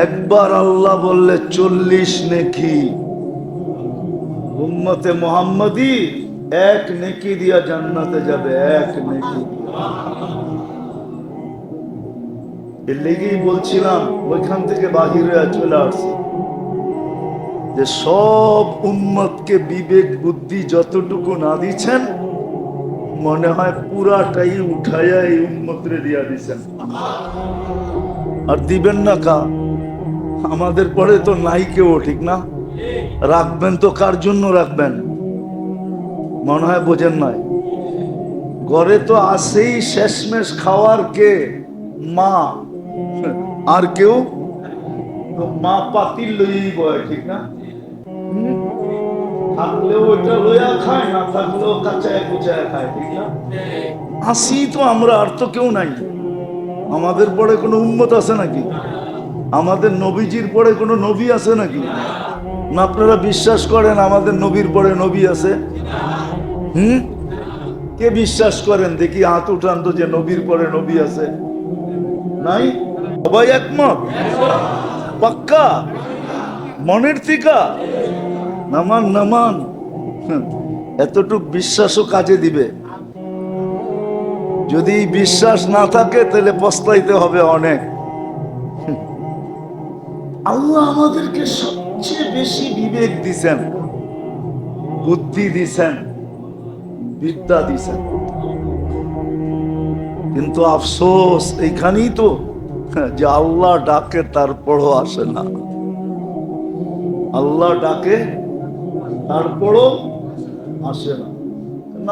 একবার আল্লাহ বললে 40 নেকি। উম্মতে মুহাম্মাদি এক নেকি দিয়া জান্নাতে যাবে, এক নেকি দিয়া। এর লেগেই বলছিলাম ওইখান থেকে বাহিরে চলে আসছি যে সব উম্মতকে বিবেক বুদ্ধি যতটুকু না দিচ্ছেন, মনে হয় পুরাটাই উঠাইয়া এই উম্মতরে দিয়া দিচ্ছেন। আর দিবেন না কা? আমাদের পরে তো নাই কেউ, ঠিক না? রাখবেন তো কার জন্য রাখবেন? মনে হয় বোঝেন নাই। ঘরে তো আসেই শেষমেশ খাওয়ার কে? মা। আর কেউ তো মা পাতিল লইই বয়, ঠিক না? থাকলেও ওইটা লইয়া খায়, না থাকলেও কাঁচায় কুচায় খায়, ঠিক না? আসি তো আমরা, আর তো কেউ নাই। আমাদের পরে কোনো উম্মত আছে নাকি? আমাদের নবীজির পরে কোনো নবী আছে নাকি? না আপনারা বিশ্বাস করেন আমাদের নবীর পরে নবী আছে? কে বিশ্বাস করেন দেখি হাত উঠান তো যে নবীর পরে নবী আছে? নাই? সবাই একমত? পাক্কা? মনের থিকা? নামান নামান। এতটুক বিশ্বাসও কাজে দিবে। যদি বিশ্বাস না থাকে তাহলে পস্তাইতে হবে অনেক। আল্লাহ আমাদেরকে সবচেয়ে বেশি বিবেক দিছেন, বুদ্ধি দিছেন, বিদ্যা দিছেন। কিন্তু আফসোস এইখানেই তো যে আল্লাহ ডাকে তারপরও আসে না। আল্লাহ ডাকে তারপরও আসে না।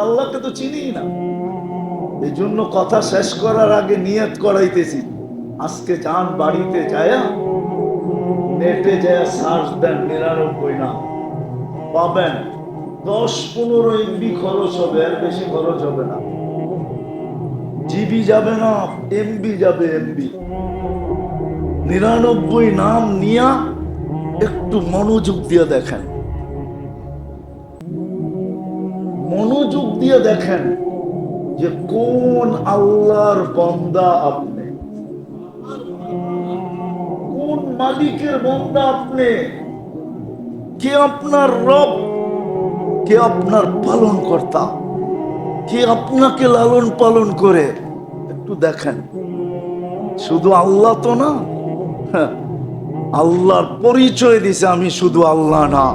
আল্লাহকে তো চিনি না। এই জন্য কথা শেষ করার আগে নিয়ত করাইতেছি, আজকে যান বাড়িতে যায় নেটে যায় সার্চ দেন 99 না পাবেন। 10-15 এমবি খরচ হবে, এর বেশি খরচ হবে না। জিবি যাবে না, এমবি যাবে, এমবি। 99 নাম নিয়া একটু মনোযোগ দিয়ে দেখেন, মনোযোগ দিয়ে দেখেন যে কোন আল্লাহর বান্দা আপনি, কোন মালিকের বান্দা আপনি, কে আপনার রব, কে আপনার পালন কর্তা, কে আপনাকে লালন পালন করে। একটু দেখেন। শুধু আল্লাহ তো না, আল্লাহর পরিচয় দিছে আমি শুধু আল্লাহ না,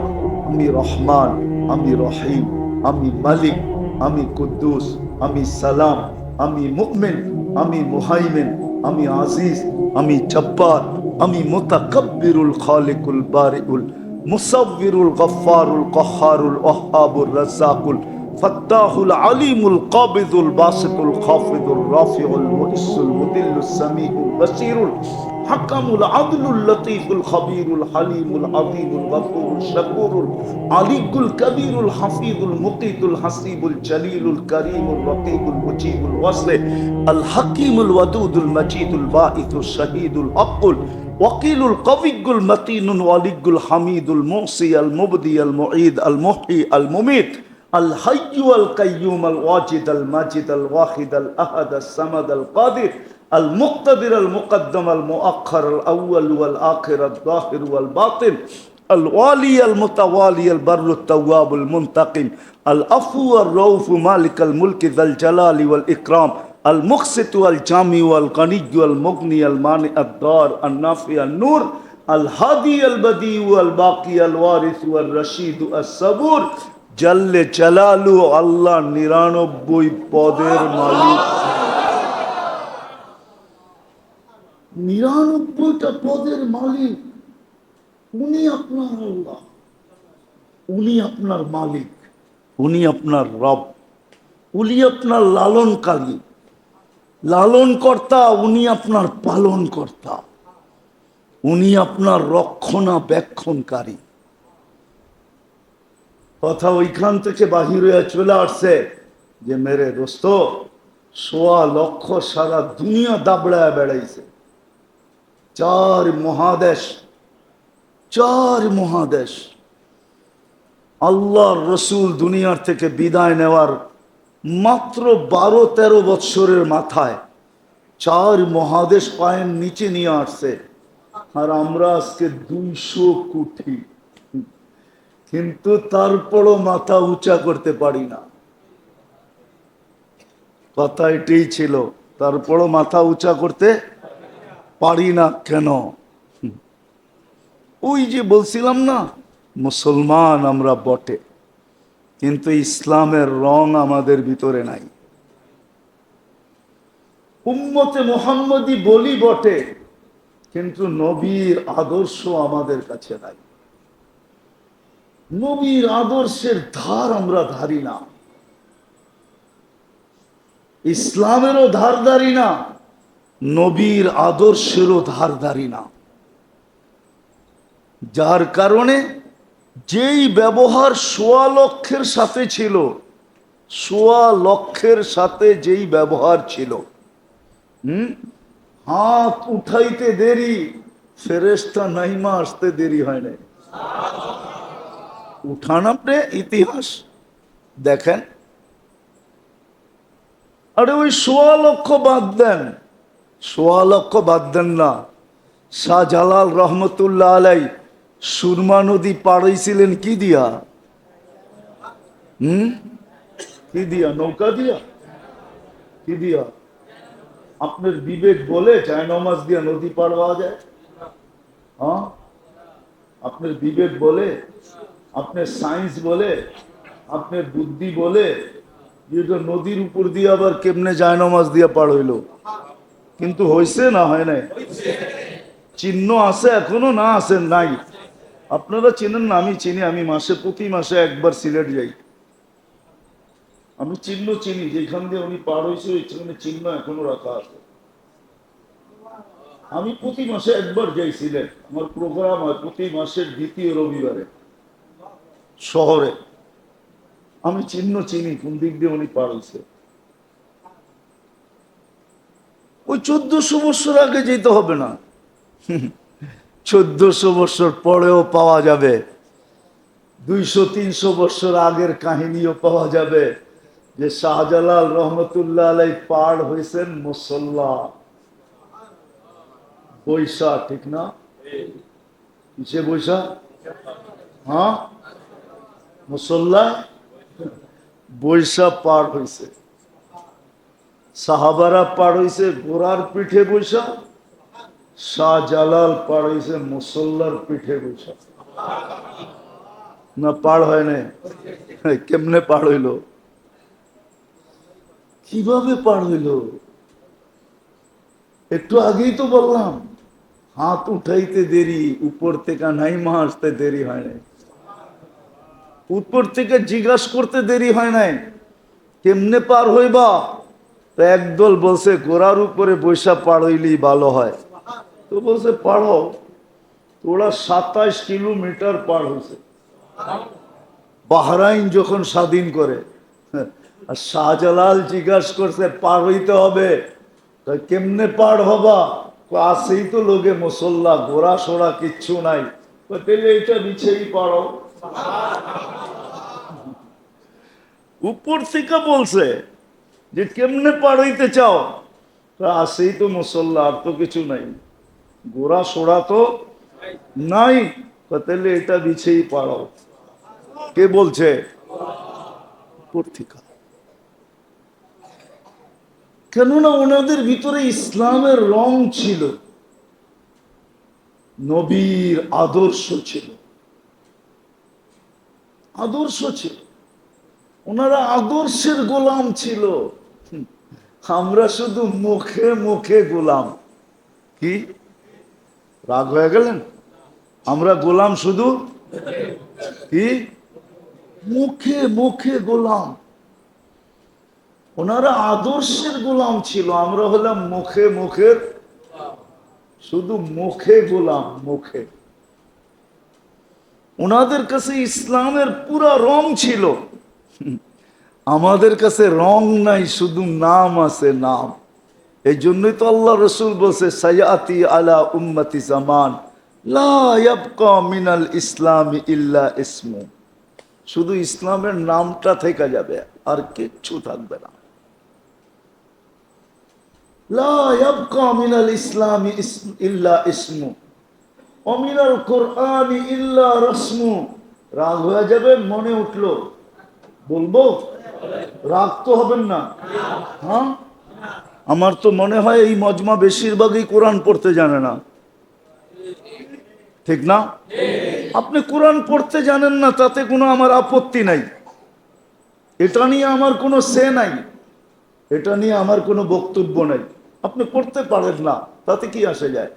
আমি রহমান, আমি রহিম, আমি মালিক, আমি কুদ্দুস, আমি সালাম, আমি মুমিন, আমি মুহাইমিন, আমি আজিজ, আমি জব্বার, আমি মুতাকাব্বিরুল খালিকুল বারিউল মুসাব্বিরুল গফফারুল কহ্হারুল ওয়াহ্হাবুর রাজ্জাকুল ফাত্তাহুল আলিমুল কাবিদুল বাসিতুল খাফিদুর রাফিউল মুইসুল মুদিল্লুস সামিউল বাসিরুল হাকামুল আদলুল লতীফুল খবীরুল হালিমুল আযীমুল গফুরুল শাকুরুল আলিকুল কবীরুল হাফিজুল মুকিতুল হাসিবুল জলিলুল করিমুল রকিবুল মুজিবুল ওয়াসি আল হাকিমুল ওয়াদুদুল মজিদুল বাঈসুল শহীদুল আকুল ওয়াকিলুল কবিয়ুল মতিনুল ওয়ালিগুল হামিদুল মুসি আল মুবদি আল মুঈদ আল মুহয়ি আল মুমিত আল হাইয়্যু আল কাইয়্যুম আল ওয়াজিদ আল মাজিদ আল ওয়াহিদ আল আহাদ আস সামাদ আল কাদির المقتدر المقدم المؤخر الأول والآخر الظاهر والباطن الوالي المتوالي البر التواب المنتقم العفو الرؤوف مالك الملك ذا الجلال والإكرام المقسط والجامع والغني والمغني المانع الضار النافع النور الهادي البديع والباقي الوارث والرشيد الصبور جل جلاله الله 99 পদের মালিক। 99টা পদের মালিক উনি, আপনার আল্লাহ। উনি আপনার মালিক, উনি আপনার রব, উনি আপনার লালনকারী, লালন কর্তা, উনি আপনার পালন কর্তা, উনি আপনার রক্ষণাবেক্ষণকারী। কথা ওইখান থেকে বাহিরে চলে আসছে যে মেরে দোস্ত 1.25 লক্ষ সারা দুনিয়া দাবড়ায় বেড়াইছে, 4 মহাদেশ, 4 মহাদেশ। আল্লাহর রসুল দুনিয়ার থেকে বিদায় নেওয়ার মাত্র 12-13 বৎসরের মাথায় 4 মহাদেশ পায়ের নিচে নিয়ে আসছে। আর আমরা আজকে 200 কোটি, কিন্তু তারপরও মাথা উঁচা করতে পারি না। কথা এটাই ছিল, তারপরও মাথা উঁচা করতে পারি না কেন? ওই যে বলছিলাম না, মুসলমান আমরা বটে, কিন্তু ইসলামের রং আমাদের ভিতরে নাই। উম্মতে মুহাম্মদী বলি বটে, কিন্তু নবীর আদর্শ আমাদের কাছে নাই। নবীর আদর্শের ধার আমরা ধারি না, ইসলামেরও ধার ধারি না, নবীর আদর্শেরও ধার ধারি না। যার কারণে যেই ব্যবহার 1.25 লক্ষের সাথে ছিল, 1.25 লক্ষের সাথে যেই ব্যবহার ছিল, হাত উঠাইতে দেরি, ফেরেশতা নাইমা আসতে দেরি হয় না। উঠান আপনি ইতিহাস দেখেন। আরে ওই 1.25 লক্ষ বাদ দেন, 1.25 লক্ষ বাদ দেন না। শাহজালাল রহমতুল্লাহ আলাই সুরমা নদী পার হইছিলেন কি দিয়া? কি দিয়া? নৌকা দিয়া? কি দিয়া? আপনার বিবেক বলে জায়নামাজ দিয়া নদী পার হওয়া যায়? হ্যাঁ, আপনার বিবেক বলে, আপনার সায়েন্স বলে, আপনার বুদ্ধি বলে যে নদীর উপর দিয়ে আবার কেমনে জায়নামাজ দিয়া পার হইল? কিন্তু হয়েছে না হয় নাই? চিহ্ন আছে এখনো, না আছে নাই? আপনারা চিনেন না, আমি চিনি। আমি প্রতি মাসে একবার সিলেট যাই। আমি চিহ্ন চিনি, যেখান দিয়ে উনি পার হয়েছে ওইখানে চিহ্ন এখনো রাখা আছে। আমি প্রতি মাসে একবার যাই সিলেট। আমার প্রোগ্রাম হয় প্রতি মাসের 2য় রবিবারে শহরে। আমি চিহ্ন চিনি কোন দিক দিয়ে উনি পার হয়েছে। ওই 1400 বছর আগে যেতে হবে না, 1400 বছর পরেও পাওয়া যাবে। 200-300 বছর আগের কাহিনীও পাওয়া যাবে যে শাহজালাল রহমতুল্লাহ আলাই পার হয়েছেন মুসল্লা বৈশা, ঠিক না? কিসে বৈশা? হ্যাঁ, মুসল্লা বৈশা পার হয়েছে। সাহাবারা পার হয়েছে ঘোড়ার পিঠে বৈশা, শাহজালাল পার হয়েছে মুসল্লার পিঠে বৈশা। না পার হয় না? কেমনে পার হইল? কিভাবে পার হইল? একটু আগেই তো বললাম, হাত উঠাইতে দেরি, উপর থেকে নাইমা আসতে দেরি হয় নাই, উপর থেকে জিজ্ঞাসা করতে দেরি হয় নাই কেমনে পার হইবা। তো একদল বলছে ঘোড়ার উপরে বৈশা পার হইলেই ভালো হয়। তো বলছে পারো। ওরা 27 কিলোমিটার পার হয়েছে বাহরাইন যখন স্বাধীন করে। আর শাহজালাল জিজ্ঞাসা করছে পার হইতে হবে, কেমনে পার হবা? আসেই তো লোকে মুসল্লা, ঘোড়া সোড়া কিচ্ছু নাই। তাহলে এটা নিচেই পারো। উপর থেকে বলছে যে কেমনে পার হইতে চাও? আসেই তো মুসল্লা, আর তো কিছু নাই, ঘোড়া সোড়া তো নাই। তাহলে এটা বিছেই পারো। কে বলছে? উপর থেকে। কেননা ওনাদের ভিতরে ইসলামের রং ছিল, নবীর আদর্শ ছিল, আদর্শ ছিল। ওনারা আদর্শের গোলাম ছিল। আমরা শুধু মুখে মুখে গোলাম। কি রাগ হয়ে গেলেন? আমরা গোলাম শুধু কি মুখে মুখে গোলাম। ওনারা আদর্শের গোলাম ছিল, আমরা হলাম মুখে মুখের, শুধু মুখে গোলাম, মুখে। ওনাদের কাছে ইসলামের পুরা রং ছিল, আমাদের কাছে রং নাই, শুধু নাম আছে, নাম। এই জন্যই তো আল্লাহ রসুল বলছে সায়াতি আলা উম্মতি জামান লা ইয়াবকা মিনাল ইসলামি ইল্লা ইসমু। শুধু ইসলামের নামটা থেকে যাবে, আর কিচ্ছু থাকবে না। লা ইয়াবকা মিনাল ইসলামি ইল্লা ইসমু। অমিনাল কোরআনি ইল্লা রসমু। রাগ হয়ে যাবে, মনে উঠলো বলবো, রাগ তো হবেন না। হ্যাঁ, আমার তো মনে হয় এই মজমা বেশিরভাগই কোরআন পড়তে জানে না, ঠিক না? আপনি কোরআন পড়তে জানেন না, তাতে কোনো আমার আপত্তি নাই, এটা নিয়ে আমার কোনো সে নাই, এটা নিয়ে আমার কোনো বক্তব্য নাই। আপনি পড়তে পারেন না, তাতে কি আসে যায়?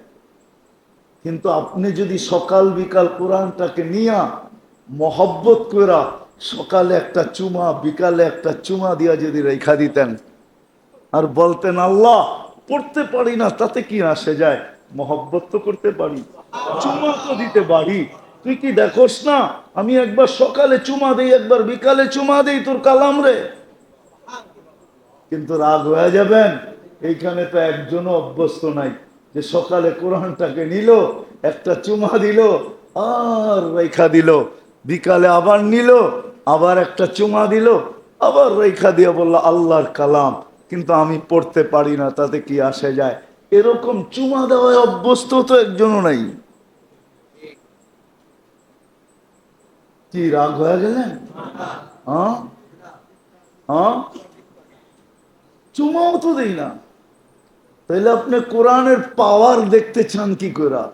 কিন্তু আপনি যদি সকাল বিকাল কোরআনটাকে নিয়া মহব্বত করা, সকালে একটা চুমা বিকালে একটা চুমা দিয়া যদি রেখা দিতেন আর বলতেন আল্লাহ পড়তে পারি না, তাতে কি আসে যায়, মহব্বত তো করতে পারি, চুমা তো দিতে পারি। তুই কি দেখোস না আমি একবার সকালে চুমা দেই, একবার বিকালে চুমা দেই তোর কালাম রে। কিন্তু রাগ হয়ে যাবেন, এইখানে তো একজনও অভ্যস্ত নাই যে সকালে কোরআনটাকে নিল, একটা চুমা দিল আর রেখা দিল, বিকালে আবার নিল, আবার একটা চুমা দিল, আবার রেখা দিয়ে বলল আল্লাহর কালাম, কিন্তু আমি পড়তে পারি না, তাতে কি আসে যায়। এরকম চুমা দেওয়ায় অভ্যস্ত তো একজনও নাই। কি রাগ হয়ে গেলেন? হ্যাঁ, হ্যাঁ, চুমাও তো দেই না। তাহলে আপনি কোরআনের পাওয়ার দেখতে চান কি করে?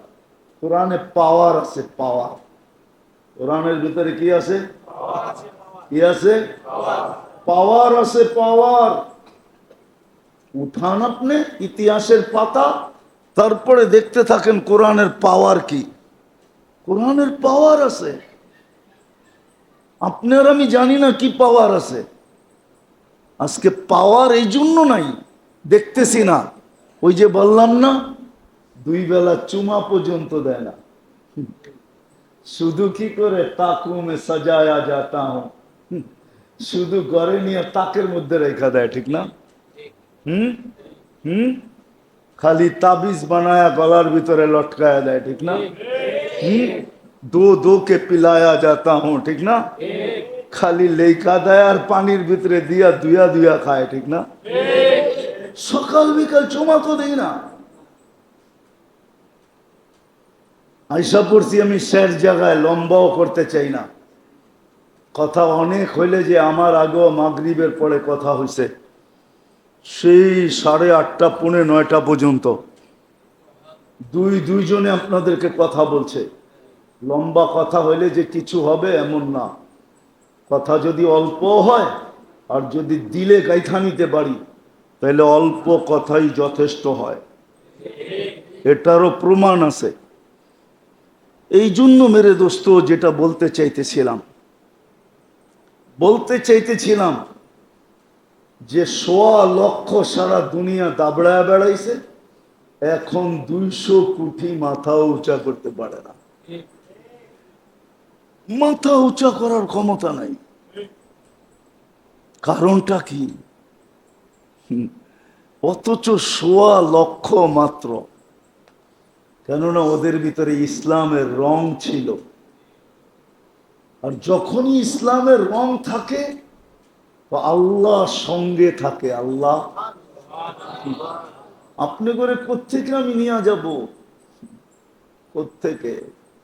কোরআনে পাওয়ার আছে, পাওয়ার। কোরআনের ভিতরে কি আছে? কি আছে? পাওয়ার আছে, পাওয়ার। উঠান আপনি ইতিহাসের পাতা, তারপরে দেখতে থাকেন কোরআনের পাওয়ার কি। কোরআনের পাওয়ার আছে, আপনার আমি জানি না কি পাওয়ার আছে। আজকে পাওয়ার এই জন্য নাই, দেখতেছি না। ওই যে বললাম না, দুই বেলা চুমা পর্যন্ত দেয় না, শুধু কি করে তাকুমে সাজায়া যাতা হুঁ, শুধু ঘরে নিয়ে তাকের মধ্যে রেখা দেয়, ঠিক না? হুম, হুম, খালি তাবিজ বানায়া গলার ভিতরে লটকায়া দেয়, ঠিক না? হুম, দো দো কে পিলায়া যাতা হুঁ, ঠিক না? খালি লেখা দেয় আর পানির ভিতরে দিয়া দুয়া দুয়া খায়, ঠিক না? সকাল বিকাল চুমা তো দেই না। আইসা পড়ছি আমি শেষ জায়গায়, লম্বাও করতে চাই না, কথা অনেক হইলে যে আমার আগেও মাগরিবের পরে কথা হয়েছে, সেই 8:30 পৌনে 9টা পর্যন্ত দুইজনে আপনাদেরকে কথা বলছে। লম্বা কথা হইলে যে কিছু হবে এমন না, কথা যদি অল্প হয় আর যদি দিলে গাইথা নিতে পারি, তাহলে অল্প কথাই যথেষ্ট হয়, এটারও প্রমাণ আছে। এই জন্য মেরে দোস্ত, যেটা বলতে চাইতেছিলাম যে 1.25 লক্ষ সারা দুনিয়া দাবড়ায় বেড়াইছে, এখন 200 কোটি মাথা উঁচা করতে পারে না, মাথা উঁচা করার ক্ষমতা নাই। কারণটা কি? অথচ 1.25 লক্ষ মাত্র, কেননা ওদের ভিতরে ইসলামের রং ছিল। আর যখনই ইসলামের রং থাকে তো আল্লাহ সঙ্গে থাকে। আল্লাহ আপনি করে কোত্থেকে আমি নিয়ে যাব, কোত্থেকে?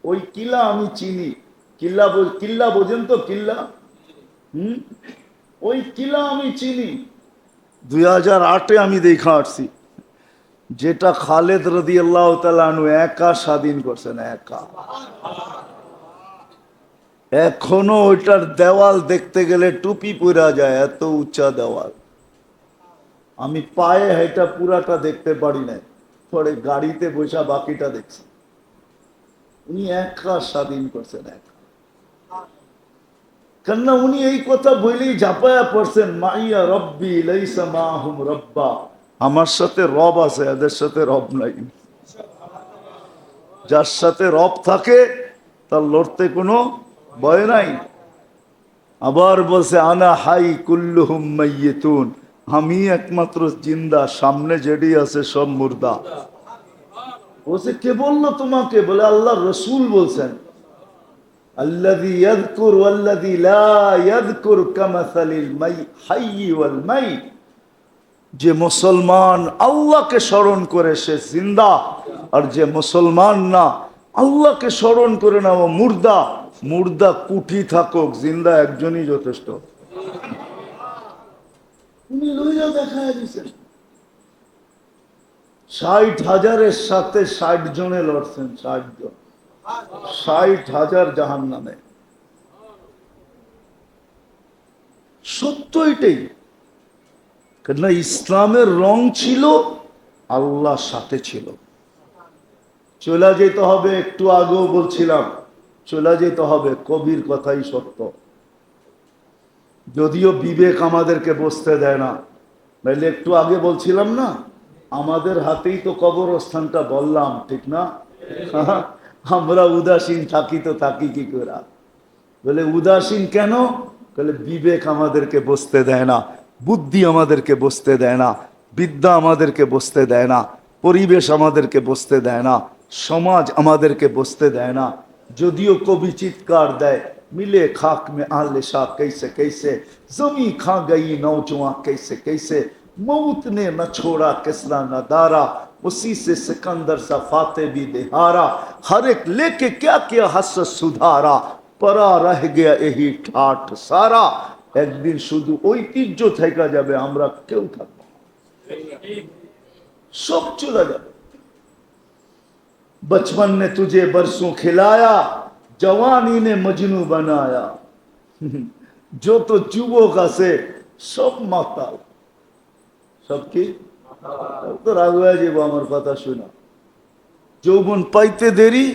ওই কিলা আমি চিনি, কিল্লা বোঝেন তো, কিল্লা, ওই কিলা আমি চিনি, 2008-এ আমি দেখা আসছি, যেটা খালেদ রাদিয়াল্লাহু তাআলা আনহু একা স্বাধীন করছেন, একা। এখনো ওইটার দেওয়াল দেখতে গেলে টুপি পরা যায়, এত উঁচা দেওয়াল। আমি পায়ে হেঁটা পুরাটা দেখতে পারি না, পরে গাড়িতে বসা বাকিটা দেখছি। উনি একা স্বাধীন করছেন, একা। কেননা উনি এই কথা বলেই ঝাঁপায়া পড়ছেন, মাইয়া রব্বি লাইসা মাহুম রব্বা, আমার সাথে রব আছে, এদের সাথে রব নাই। যার সাথে রব থাকে তার লড়তে কোনো ভয় নাই। আবার বলছে আনা হাই কুল্লুহুম মাইয়িতুন, আমি একমাত্র জিন্দা, সামনে যেডি আছে সব মুর্দা। বলছে কে বললো তোমাকে? বলে আল্লাহ রসুল বলছেন, আল্লাযী ইয়াযকুর ওয়াল্লাযী লা ইয়াযকুর কামাসালিল হাইয়্যি ওয়াল মাইত, যে মুসলমান আল্লাহকে স্মরণ করে সে জিন্দা, আর যে মুসলমান না আল্লাহকে স্মরণ করে নাও। মুর্দা মুর্দা কুঠি থাকুক, জিন্দা একজনই যথেষ্ট। উনি লইয়া দেখায় দিচ্ছেন 60,000-এর সাথে 60 জনে লড়ছেন, 60 জন, 60,000 জাহান্নামে। সত্য এটাই, কেননা ইসলামের রং ছিল, আল্লাহ সাথে ছিল। চলে যেতে হবে, একটু আগেও বলছিলাম, চলে যেতে হবে, কবির কথাই সত্য। যদিও বিবেক আমাদেরকে বসতে দেয় না, নাইলে একটু আগে বলছিলাম না, আমাদের হাতেই তো কবরস্থানটা, বললাম ঠিক না? আমরা উদাসীন থাকি তো থাকি কি করে? বলে উদাসীন কেন? বলে বিবেক আমাদেরকে বসতে দেয় না, বুদ্ধি আমাদেরকে বসতে দেয় না, বিদ্যা আমাদেরকে বসতে দেয় না, পরিবেশ আমাদেরকে বসতে দেয় না, সমাজ আমাদেরকে বসতে দেয় না। যদিও কবি চিৎকার দেয়, मिले खाक में आले शाह कैसे कैसे, जमी खा गई नौजवां कैसे कैसे, मौत ने न छोड़ा किसरा न दारा, उसी से सिकंदर सा फाते भी देहारा, हर एक लेके क्या क्या हसरत सुधारा, परा रह गया यही ठाठ सारा। একদিন শুধু ঐতিহ্য থেকে যাবে, আমরা কেউ থাকবো না, সব চলে যাবে। बचपन ने तुझे बरसों खिलाया, जवानी ने मजनू बनाया, जो तो যুবক আছে সব মাতাল। সব কি? তো রাগ হয়ে যাবো আমার কথা শোনা। যৌবন পাইতে দেরি,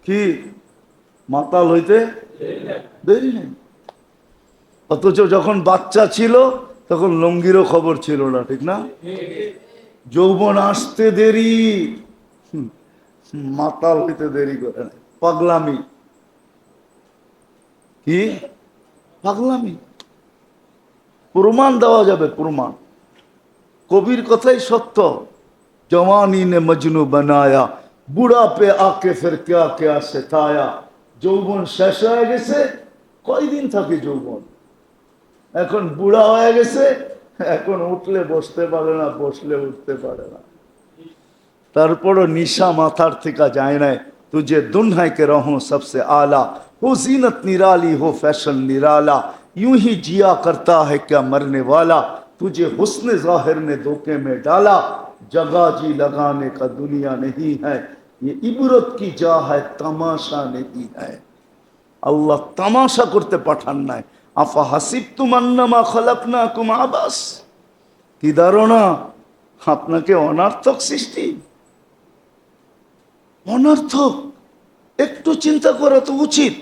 কি মাতাল হইতে দেরি নেই। অথচ যখন বাচ্চা ছিল তখন লঙ্গিরও খবর ছিল না, ঠিক না? যৌবন আসতে দেরি, মাতাল হইতে দেরি করে না। পাগলামি, কি পাগলামি? প্রমাণ দেওয়া যাবে, প্রমাণ। কবির কথাই সত্য, जवानी ने मजनू बनाया, बुढ़ा पे आके फिर क्या क्या सिताया। যৌবন শেষ হয়ে গেছে, কয়দিন থাকে যৌবন? এখন বুড়া হয়ে গেছে, এখন উঠলে বসতে পারে না, বসলে উঠতে পারে না। তারপরও নিশা মাথার থেকে যায় না। तुझे दुन्हा के रहूं सबसे आला, हो जीनत निराली हो फैशन निराला, यूं ही जिया करता है क्या मरने वाला, तुझे हुस्न जाहिर ने धोखे में डाला, जगह जी लगाने का दुनिया नहीं है, ये इबरत की जा है तमाशा नहीं है। अल्लाह तमाशा करते पाठान ना, आफा हासिबतुम अन्नमा खलकनाकुम आबास, কি ধারণা আপনাকে অনার্থক সৃষ্টি? অনর্থক। একটু চিন্তা করা তো উচিত,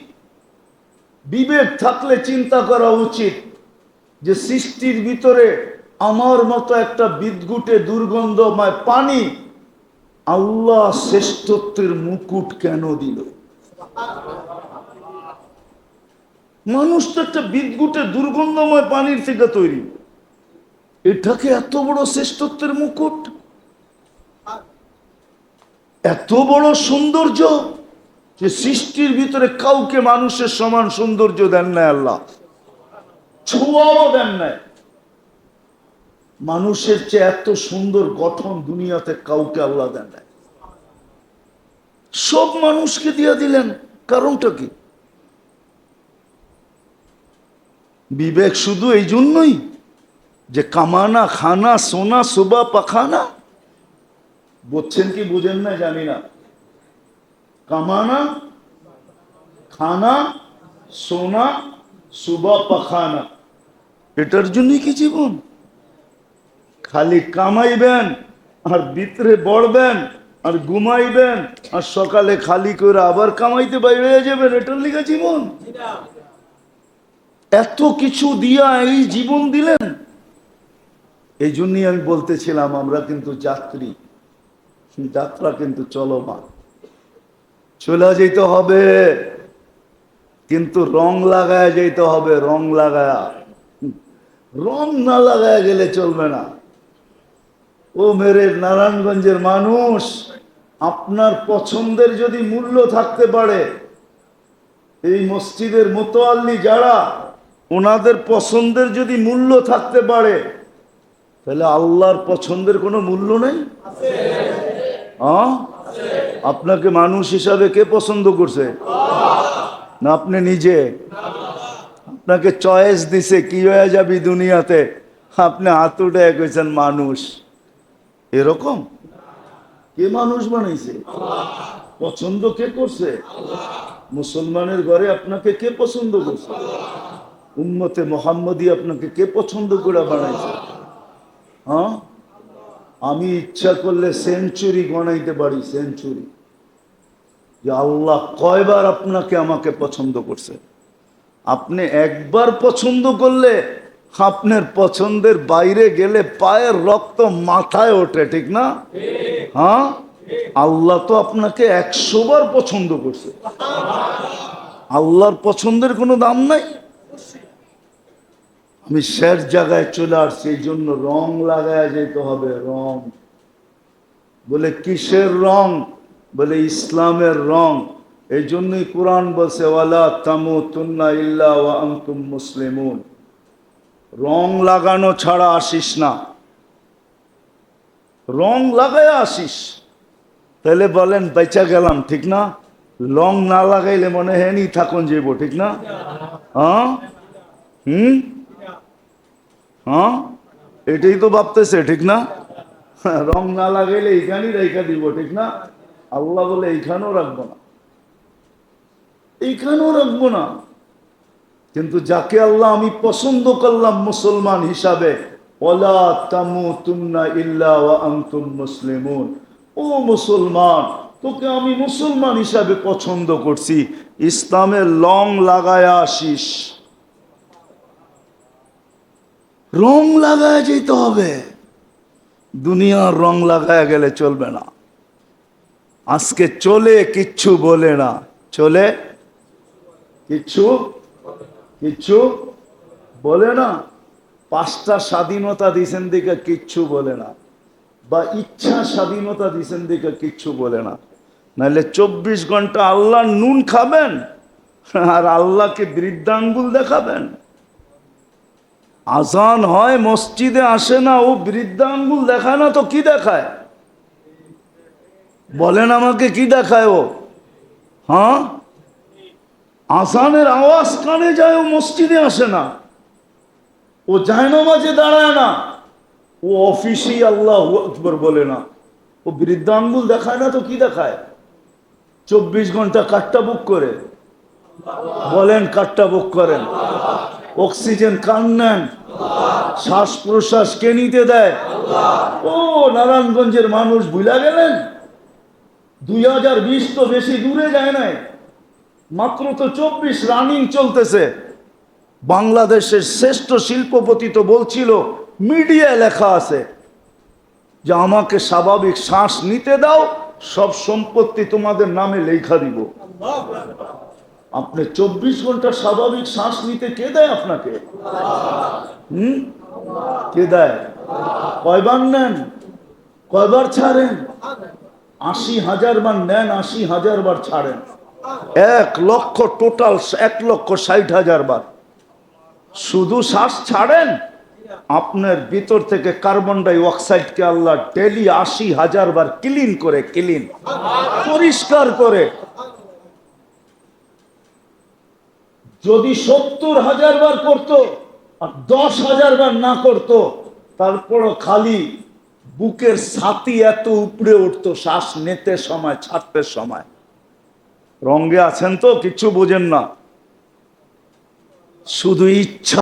বিবেক থাকলে চিন্তা করা উচিত যে সৃষ্টির ভিতরে আমার মতো একটা বিদঘুটে দুর্গন্ধময় পানি আল্লাহ শ্রেষ্ঠত্বের মুকুট কেন দিল? মানুষ তো একটা বিদঘুটে দুর্গন্ধময় পানির থেকে তৈরি, এটাকে এত বড় শ্রেষ্ঠত্বের মুকুট, এত বড় সৌন্দর্য, যে সৃষ্টির ভিতরে কাউকে মানুষের সমান সৌন্দর্য দেন নাই আল্লাহ, ছোঁয়াও দেন নাই। মানুষের চেয়ে এত সুন্দর গঠন দুনিয়াতে কাউকে আল্লাহ দেন নাই, সব মানুষকে দিয়ে দিলেন। কারণটা কি? বিবেক শুধু এই জন্যই যে কামানা খানা সোনা সুবা পাখানা, বুঝছেন কি বুঝেন না জানি না, কামানা খানা সোনা সুবা পাখানা, এটার জন্যই কি জীবন? খালি কামাইবেন আর ভিতরে বড়বেন আর ঘুমাইবেন আর সকালে খালি করে আবার কামাইতে বাইরে যাবেন, এটার লিগা জীবন? এত কিছু দিয়া এই জীবন দিলেন। এই জন্যই আমি বলতেছিলাম আমরা কিন্তু যাত্রী, যাত্রা কিন্তু চলমান, চলে যেতে হবে, কিন্তু রং লাগায় যেতে হবে, রং লাগায়া। রং না লাগায় গেলে চলবে না। ও মেরে নারায়ণগঞ্জের মানুষ, আপনার পছন্দের যদি মূল্য থাকতে পারে, এই মসজিদের মোতোয়াল্লি যারা, ওনাদের পছন্দের যদি মূল্য থাকতে পারে, তাহলে আল্লাহর পছন্দের কোনো মূল্য নেই? হ্যাঁ, আপনাকে মানুষ হিসাবে কে পছন্দ করছে? না আপনি নিজে? আপনাকে চয়েস দিছে কি হয়ে যাবি দুনিয়াতে, আপনি হাত উঠে কইছেন মানুষ। এরকম কে মানুষ বানাইছে? পছন্দ কে করছে? মুসলমানের ঘরে আপনাকে কে পছন্দ করছে? উম্মতে মোহাম্মদী আপনাকে কে পছন্দ করে বানাইছে? হ্যাঁ, আমি ইচ্ছা করলে সেঞ্চুরি গণাইতে পারি, সেঞ্চুরি, যে আল্লাহ কয়বার আপনাকে আমাকে পছন্দ করছে। আপনি একবার পছন্দ করলে আপনার পছন্দের বাইরে গেলে পায়ের রক্ত মাথায় ওঠে, ঠিক না? হ্যাঁ, আল্লাহ তো আপনাকে 100 বার পছন্দ করছে। আল্লাহর পছন্দের কোনো দাম নাই। আমি শেষ জায়গায় চলে আসছি, এই জন্য রং লাগায় যেতে হবে। রং বলে কিসের রং? বলে ইসলামের রং। এই জন্যই কোরআন বলছে ওয়ালা তামুতুন্না ইল্লা ওয়া আনতুম মুসলিমুন। রং লাগানো ছাড়া আসিস না, রং লাগায় আসিস, তাহলে বলেন বেঁচা গেলাম, ঠিক না? রং না লাগাইলে মনে হয় নি থাকুন যাইব, ঠিক না? হ্যাঁ, হ্যাঁ, এটাই তো ভাবতেছে, ঠিক না? রং না লাগাইলে এইখানেই রেখা দিব, ঠিক না? আল্লাহ বলে এইখানেও রাখবো না, এইখানেও রাখবো না। কিন্তু যাকে আল্লাহ আমি পছন্দ করলাম মুসলমান হিসাবে, ওয়ালা তামুতুন্না ইল্লা ওয়া আনতুম মুসলিমুন, ও মুসলমান, তোকে আমি মুসলমান হিসাবে পছন্দ করছি, ইসলামের রং লাগায় আসিস। রং লাগায় যেতে হবে, দুনিয়ার রং লাগায় গেলে চলবে না। আজকে চলে কিচ্ছু বলে না, চলে কিচ্ছু কিচ্ছু বলে না। 5টা স্বাধীনতা দিছেন দিকে কিচ্ছু বলে না, বা ইচ্ছা স্বাধীনতা দিছেন দিকে কিচ্ছু বলে না। নাহলে 24 ঘন্টা আল্লাহ নুন খাবেন আর আল্লাহকে বৃদ্ধাঙ্গুল দেখাবেন। আজান হয়, মসজিদে আসে না, ও বৃদ্ধাঙ্গুল দেখায় না তো কি দেখায়? বলেন আমাকে, কি দেখায় ও? হ্যাঁ, আজানের আওয়াজ কানে যায়, ও মসজিদে আসে না, ও জায়নামাজে দাঁড়ায় না, ও অফিসেই আল্লাহু আকবার বলে না, ও বৃদ্ধাঙ্গুল দেখায় না তো কি দেখায়? 24 ঘন্টা কাটটা বুক করে, বলেন কাটটা বুক করেন? অক্সিজেন কান নেন, শ্বাস প্রশ্বাস কে নিতে দেয়? ও নারায়ণগঞ্জের মানুষ ভুলা গেলেন? 2020 তো বেশি দূরে যায় নাই, মাত্র তো 24 রানিং চলতেছে। বাংলাদেশের শ্রেষ্ঠ শিল্পপতি তো বলছিল, মিডিয়ায় লেখা আছে যে আমাকে স্বাভাবিক শ্বাস নিতে দাও, সব সম্পত্তি তোমাদের নামে লেখা দিব। আপনি 24 ঘন্টা স্বাভাবিক শ্বাস নিতে কে দেয় আপনাকে? কে দেয়? কয়বার নেন, কয়বার ছাড়েন? 80,000 বার নেন, 80,000 বার ছাড়েন। 1 লক্ষ, টোটাল 1,60,000 বার শুধু শ্বাস ছাড়েন। আপনার ভিতর থেকে কার্বন ডাই অক্সাইডকে আল্লাহ ডেলি 80,000 বার ক্লিন করে, ক্লিন পরিষ্কার করে। যদি 70,000 বার করতো আর 10,000 বার না করতো, তারপরও খালি বুকের ছাতি এত উপরে উঠতো শ্বাস নিতে সময়, ছাড়তে সময়। রঙে আছেন তো, কিচ্ছু বোঝেন না, শুধু ইচ্ছা